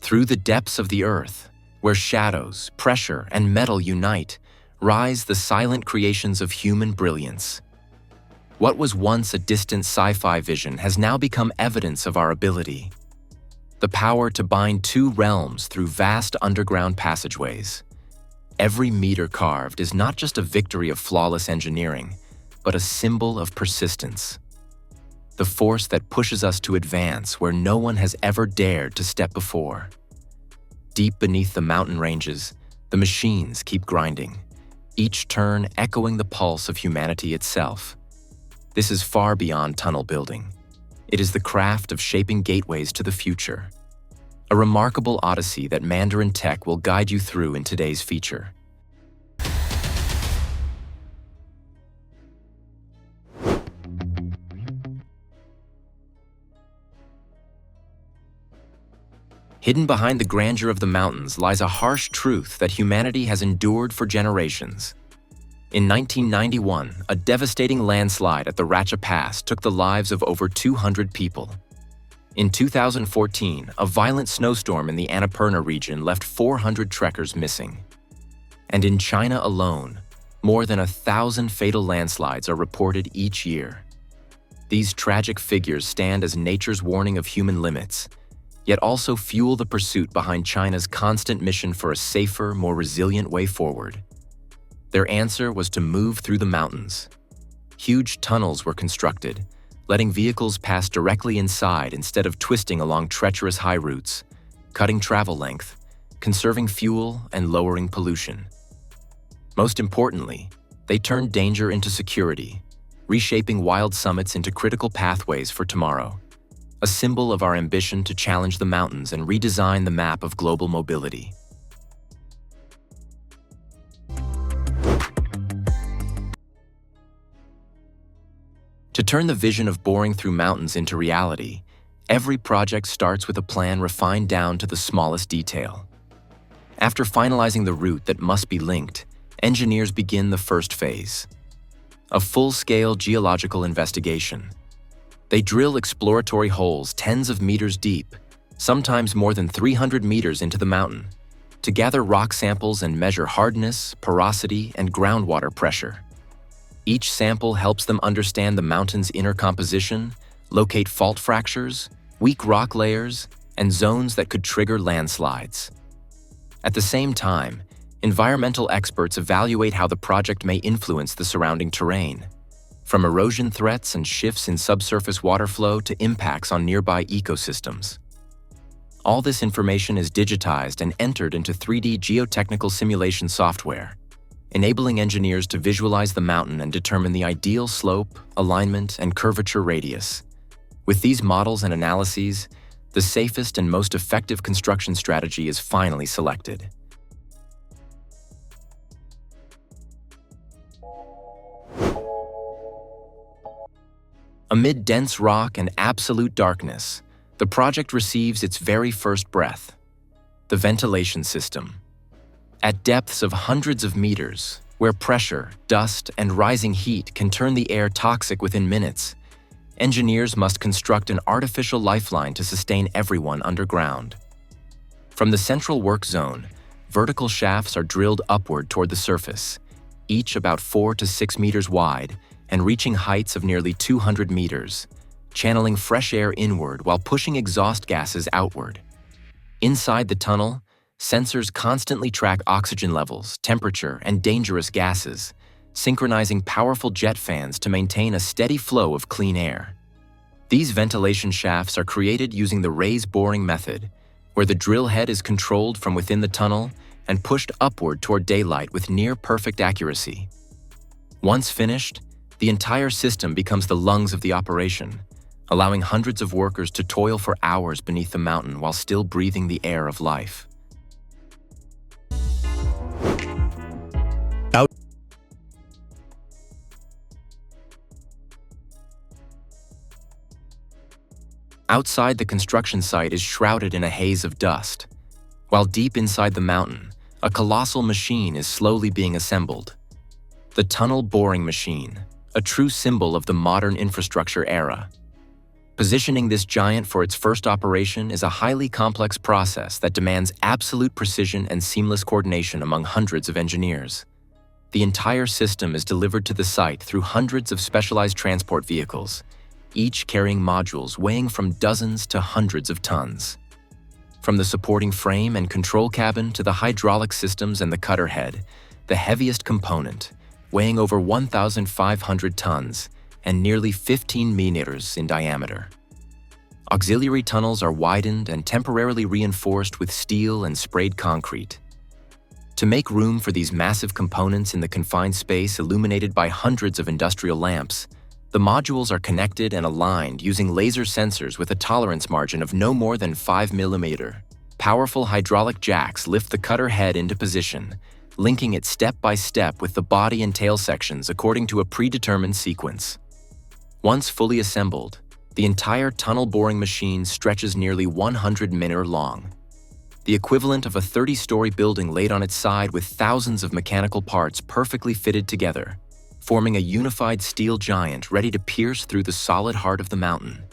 Through the depths of the earth, where shadows, pressure, and metal unite, rise the silent creations of human brilliance. What was once a distant sci-fi vision has now become evidence of our ability. The power to bind two realms through vast underground passageways. Every meter carved is not just a victory of flawless engineering, but a symbol of persistence. The force that pushes us to advance where no one has ever dared to step before. Deep beneath the mountain ranges, the machines keep grinding, each turn echoing the pulse of humanity itself. This is far beyond tunnel building. It is the craft of shaping gateways to the future. A remarkable odyssey that Mandarin Tech will guide you through in today's feature. Hidden behind the grandeur of the mountains lies a harsh truth that humanity has endured for generations. In 1991, a devastating landslide at the Racha Pass took the lives of over 200 people. In 2014, a violent snowstorm in the Annapurna region left 400 trekkers missing. And in China alone, more than 1,000 fatal landslides are reported each year. These tragic figures stand as nature's warning of human limits, yet also fuel the pursuit behind China's constant mission for a safer, more resilient way forward. Their answer was to move through the mountains. Huge tunnels were constructed, letting vehicles pass directly inside instead of twisting along treacherous high routes, cutting travel length, conserving fuel, and lowering pollution. Most importantly, they turned danger into security, reshaping wild summits into critical pathways for tomorrow, a symbol of our ambition to challenge the mountains and redesign the map of global mobility. To turn the vision of boring through mountains into reality, every project starts with a plan refined down to the smallest detail. After finalizing the route that must be linked, engineers begin the first phase, a full-scale geological investigation. They drill exploratory holes tens of meters deep, sometimes more than 300 meters into the mountain, to gather rock samples and measure hardness, porosity, and groundwater pressure. Each sample helps them understand the mountain's inner composition, locate fault fractures, weak rock layers, and zones that could trigger landslides. At the same time, environmental experts evaluate how the project may influence the surrounding terrain, from erosion threats and shifts in subsurface water flow to impacts on nearby ecosystems. All this information is digitized and entered into 3D geotechnical simulation software, enabling engineers to visualize the mountain and determine the ideal slope, alignment, and curvature radius. With these models and analyses, the safest and most effective construction strategy is finally selected. Amid dense rock and absolute darkness, the project receives its very first breath: the ventilation system. At depths of hundreds of meters, where pressure, dust, and rising heat can turn the air toxic within minutes, engineers must construct an artificial lifeline to sustain everyone underground. From the central work zone, vertical shafts are drilled upward toward the surface, each about 4 to 6 meters wide and reaching heights of nearly 200 meters, channeling fresh air inward while pushing exhaust gases outward. Inside the tunnel, sensors constantly track oxygen levels, temperature, and dangerous gases, synchronizing powerful jet fans to maintain a steady flow of clean air. These ventilation shafts are created using the raise boring method, where the drill head is controlled from within the tunnel and pushed upward toward daylight with near-perfect accuracy. Once finished, the entire system becomes the lungs of the operation, allowing hundreds of workers to toil for hours beneath the mountain while still breathing the air of life. Outside the construction site is shrouded in a haze of dust, while deep inside the mountain, a colossal machine is slowly being assembled. The tunnel boring machine, a true symbol of the modern infrastructure era. Positioning this giant for its first operation is a highly complex process that demands absolute precision and seamless coordination among hundreds of engineers. The entire system is delivered to the site through hundreds of specialized transport vehicles, each carrying modules weighing from dozens to hundreds of tons. From the supporting frame and control cabin to the hydraulic systems and the cutter head, the heaviest component, weighing over 1,500 tons and nearly 15 meters in diameter. Auxiliary tunnels are widened and temporarily reinforced with steel and sprayed concrete. To make room for these massive components in the confined space illuminated by hundreds of industrial lamps, the modules are connected and aligned using laser sensors with a tolerance margin of no more than 5 mm. Powerful hydraulic jacks lift the cutter head into position, linking it step by step with the body and tail sections according to a predetermined sequence. Once fully assembled, the entire tunnel boring machine stretches nearly 100 meters long, the equivalent of a 30-story building laid on its side with thousands of mechanical parts perfectly fitted together, forming a unified steel giant ready to pierce through the solid heart of the mountain.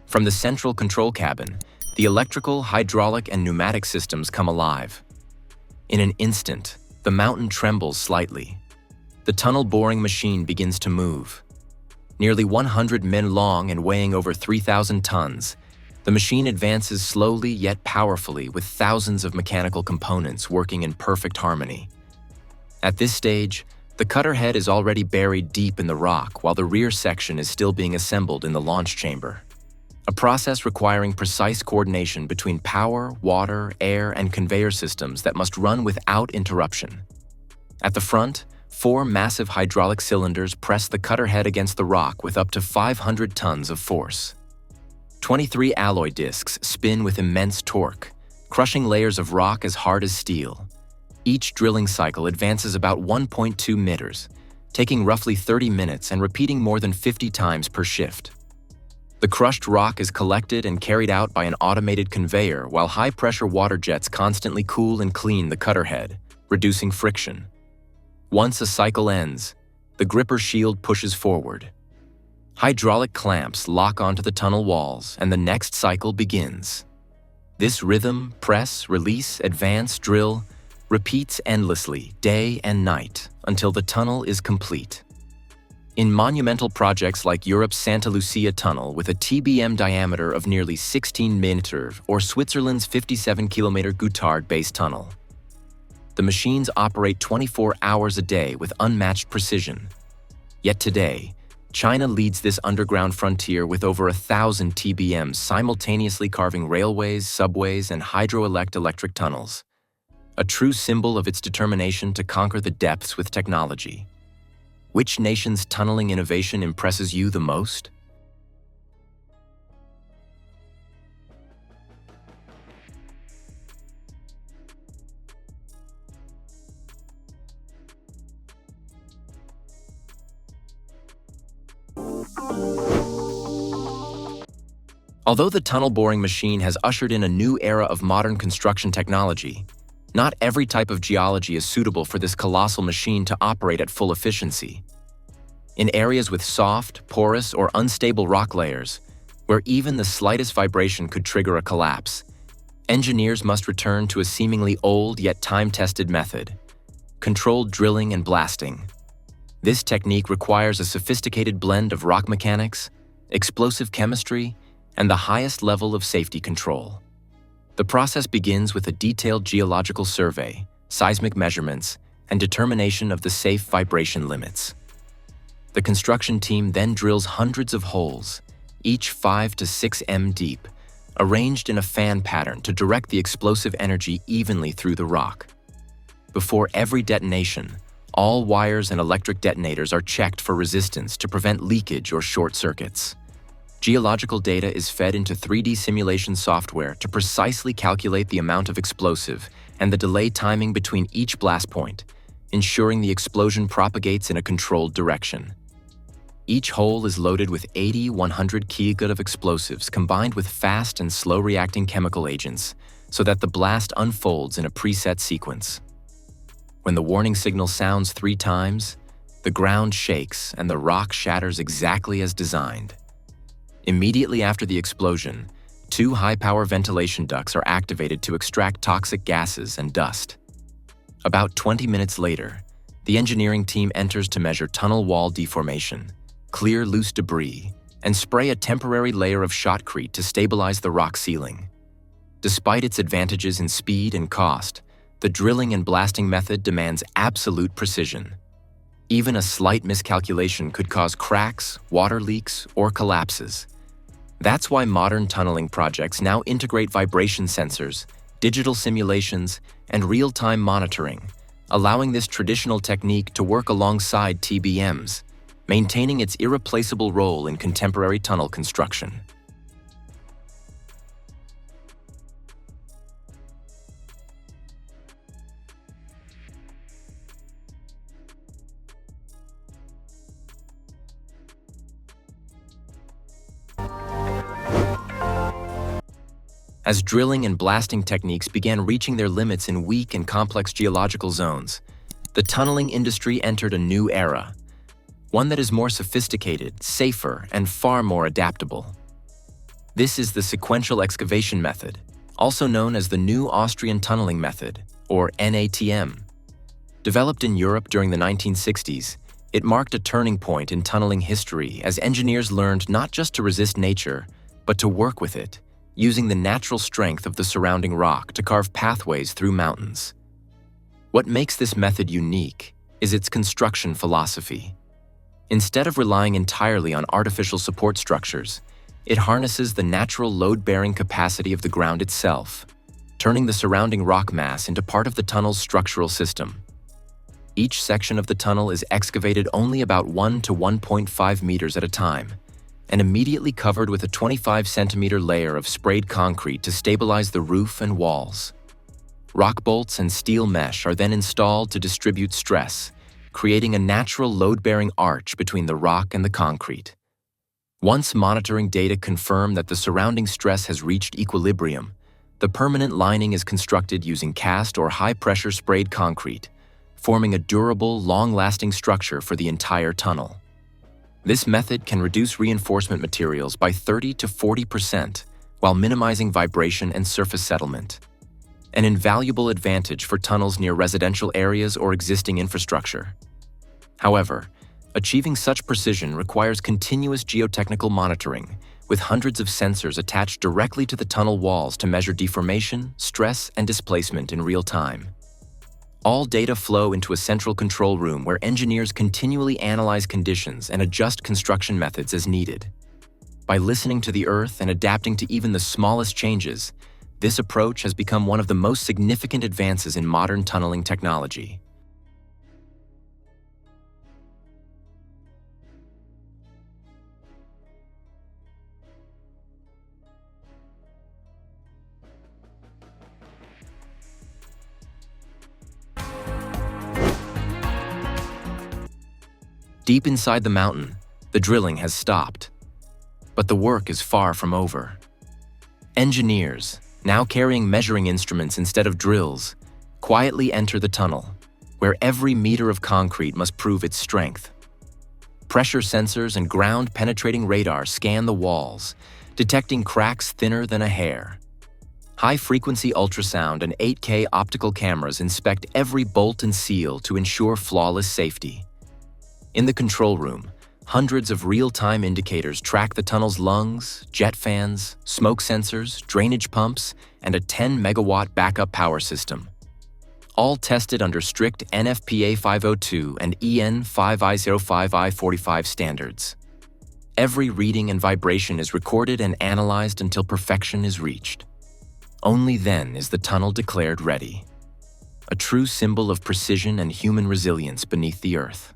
From the central control cabin, the electrical, hydraulic, and pneumatic systems come alive. In an instant, the mountain trembles slightly. The tunnel boring machine begins to move. Nearly 100 men long and weighing over 3,000 tons, the machine advances slowly yet powerfully with thousands of mechanical components working in perfect harmony. At this stage, the cutter head is already buried deep in the rock while the rear section is still being assembled in the launch chamber. A process requiring precise coordination between power, water, air, and conveyor systems that must run without interruption. At the front, 4 massive hydraulic cylinders press the cutter head against the rock with up to 500 tons of force. 23 alloy discs spin with immense torque, crushing layers of rock as hard as steel. Each drilling cycle advances about 1.2 meters, taking roughly 30 minutes and repeating more than 50 times per shift. The crushed rock is collected and carried out by an automated conveyor while high-pressure water jets constantly cool and clean the cutter head, reducing friction. Once a cycle ends, the gripper shield pushes forward. Hydraulic clamps lock onto the tunnel walls and the next cycle begins. This rhythm, press, release, advance, drill, repeats endlessly, day and night, until the tunnel is complete. In monumental projects like Europe's Santa Lucia Tunnel with a TBM diameter of nearly 16 meters or Switzerland's 57-kilometer Gotthard-based tunnel, the machines operate 24 hours a day with unmatched precision. Yet today, China leads this underground frontier with over 1,000 TBMs simultaneously carving railways, subways, and hydroelectric tunnels, a true symbol of its determination to conquer the depths with technology. Which nation's tunneling innovation impresses you the most? Although the tunnel boring machine has ushered in a new era of modern construction technology, not every type of geology is suitable for this colossal machine to operate at full efficiency. In areas with soft, porous, or unstable rock layers, where even the slightest vibration could trigger a collapse, engineers must return to a seemingly old yet time-tested method: controlled drilling and blasting. This technique requires a sophisticated blend of rock mechanics, explosive chemistry, and the highest level of safety control. The process begins with a detailed geological survey, seismic measurements, and determination of the safe vibration limits. The construction team then drills hundreds of holes, each 5 to 6 m deep, arranged in a fan pattern to direct the explosive energy evenly through the rock. Before every detonation, all wires and electric detonators are checked for resistance to prevent leakage or short circuits. Geological data is fed into 3D simulation software to precisely calculate the amount of explosive and the delay timing between each blast point, ensuring the explosion propagates in a controlled direction. Each hole is loaded with 80-100 kg of explosives combined with fast and slow-reacting chemical agents, so that the blast unfolds in a preset sequence. When the warning signal sounds 3 times, the ground shakes and the rock shatters exactly as designed. Immediately after the explosion, 2 high-power ventilation ducts are activated to extract toxic gases and dust. About 20 minutes later, the engineering team enters to measure tunnel wall deformation, clear loose debris, and spray a temporary layer of shotcrete to stabilize the rock ceiling. Despite its advantages in speed and cost, the drilling and blasting method demands absolute precision. Even a slight miscalculation could cause cracks, water leaks, or collapses. That's why modern tunneling projects now integrate vibration sensors, digital simulations, and real-time monitoring, allowing this traditional technique to work alongside TBMs, maintaining its irreplaceable role in contemporary tunnel construction. As drilling and blasting techniques began reaching their limits in weak and complex geological zones, the tunneling industry entered a new era, one that is more sophisticated, safer, and far more adaptable. This is the sequential excavation method, also known as the New Austrian Tunneling Method, or NATM. Developed in Europe during the 1960s, it marked a turning point in tunneling history as engineers learned not just to resist nature, but to work with it, using the natural strength of the surrounding rock to carve pathways through mountains. What makes this method unique is its construction philosophy. Instead of relying entirely on artificial support structures, it harnesses the natural load-bearing capacity of the ground itself, turning the surrounding rock mass into part of the tunnel's structural system. Each section of the tunnel is excavated only about 1 to 1.5 meters at a time, and immediately covered with a 25-centimeter layer of sprayed concrete to stabilize the roof and walls. Rock bolts and steel mesh are then installed to distribute stress, creating a natural load-bearing arch between the rock and the concrete. Once monitoring data confirm that the surrounding stress has reached equilibrium, the permanent lining is constructed using cast or high-pressure sprayed concrete, forming a durable, long-lasting structure for the entire tunnel. This method can reduce reinforcement materials by 30 to 40% while minimizing vibration and surface settlement, an invaluable advantage for tunnels near residential areas or existing infrastructure. However, achieving such precision requires continuous geotechnical monitoring, with hundreds of sensors attached directly to the tunnel walls to measure deformation, stress, and displacement in real time. All data flow into a central control room where engineers continually analyze conditions and adjust construction methods as needed. By listening to the earth and adapting to even the smallest changes, this approach has become one of the most significant advances in modern tunneling technology. Deep inside the mountain, the drilling has stopped. But the work is far from over. Engineers, now carrying measuring instruments instead of drills, quietly enter the tunnel, where every meter of concrete must prove its strength. Pressure sensors and ground-penetrating radar scan the walls, detecting cracks thinner than a hair. High-frequency ultrasound and 8K optical cameras inspect every bolt and seal to ensure flawless safety. In the control room, hundreds of real-time indicators track the tunnel's lungs, jet fans, smoke sensors, drainage pumps, and a 10-megawatt backup power system. All tested under strict NFPA 502 and EN 5I05I45 standards. Every reading and vibration is recorded and analyzed until perfection is reached. Only then is the tunnel declared ready. A true symbol of precision and human resilience beneath the earth.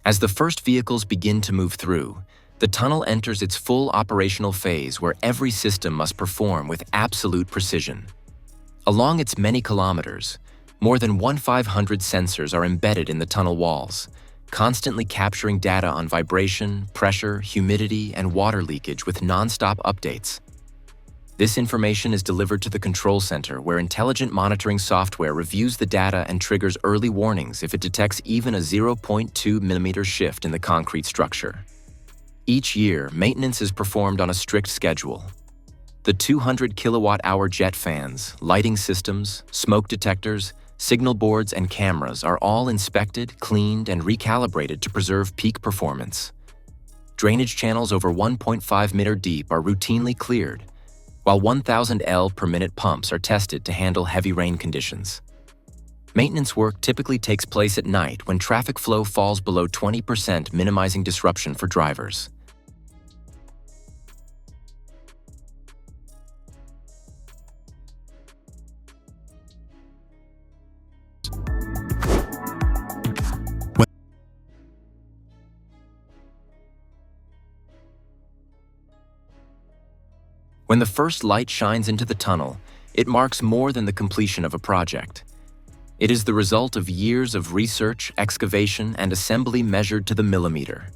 As the first vehicles begin to move through, the tunnel enters its full operational phase where every system must perform with absolute precision. Along its many kilometers, more than 1,500 sensors are embedded in the tunnel walls, constantly capturing data on vibration, pressure, humidity, and water leakage with non-stop updates. This information is delivered to the control center, where intelligent monitoring software reviews the data and triggers early warnings if it detects even a 0.2 millimeter shift in the concrete structure. Each year, maintenance is performed on a strict schedule. The 200 kilowatt-hour jet fans, lighting systems, smoke detectors, signal boards, and cameras are all inspected, cleaned, and recalibrated to preserve peak performance. Drainage channels over 1.5 meter deep are routinely cleared, while 1,000 L per minute pumps are tested to handle heavy rain conditions. Maintenance work typically takes place at night when traffic flow falls below 20%, minimizing disruption for drivers. When the first light shines into the tunnel, it marks more than the completion of a project. It is the result of years of research, excavation, and assembly measured to the millimeter.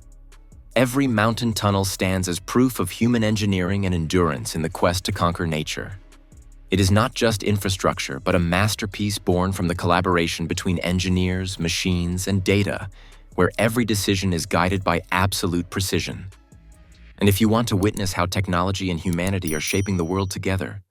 Every mountain tunnel stands as proof of human engineering and endurance in the quest to conquer nature. It is not just infrastructure, but a masterpiece born from the collaboration between engineers, machines, and data, where every decision is guided by absolute precision. And if you want to witness how technology and humanity are shaping the world together,